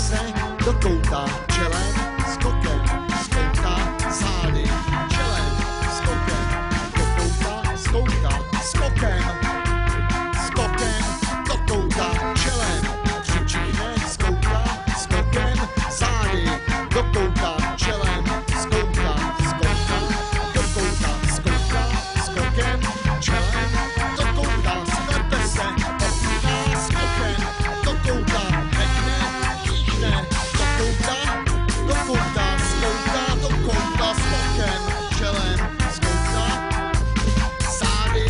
se do kouta čelem, skokem, skouta zády, čelem, skokem, do kouta, skouta, skokem, skokem, do kouta, čelem, přičichne, skouta, skokem, zády, do kouta, čelem, skouta, skouta, do kouta, skouta, skokem, čelem, do kouta, sklepe se, odpíná, skokem, do kouta, hekne, kýchne, do kouta, skouta, do kouta, skokem, čelem, skouta, zády,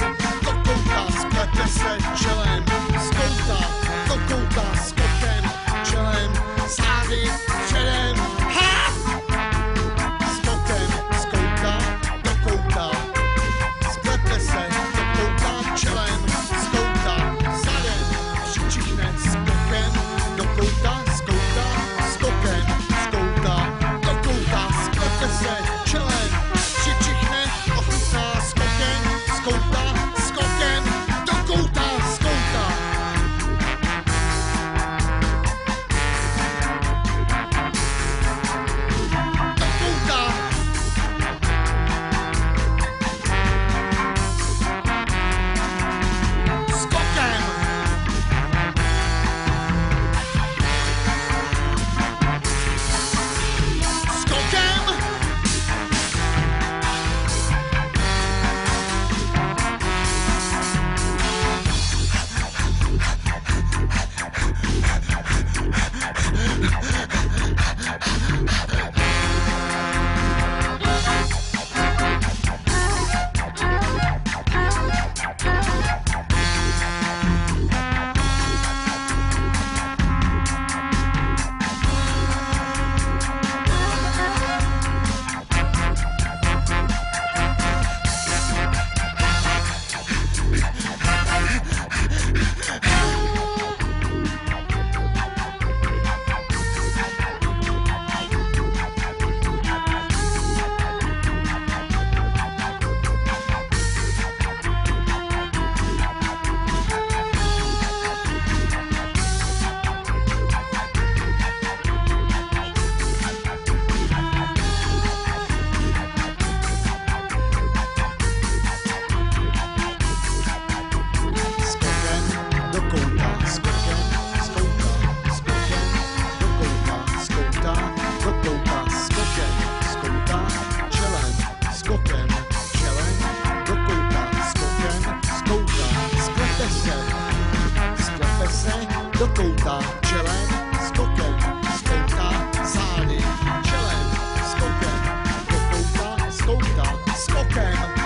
do kouta, sklepe se, čelem, skouta, do kouta, skokem, čelem, zády, předem, ha! Skokem, skouta, do kouta, sklepe se, do kouta, čelem, skouta, zadem, přičichne, skokem, do kouta, skouta, skokem, skouta, do kouta, sklepe se, čelem, přičichne, ochutná, skokem, skouta, skokem, do kouta, skouta. Do kouta. Skokem. Skokem. Do kouta, čelem, skokem, skouta, zády, čelem, skokem, do kouta, skouta, skokem.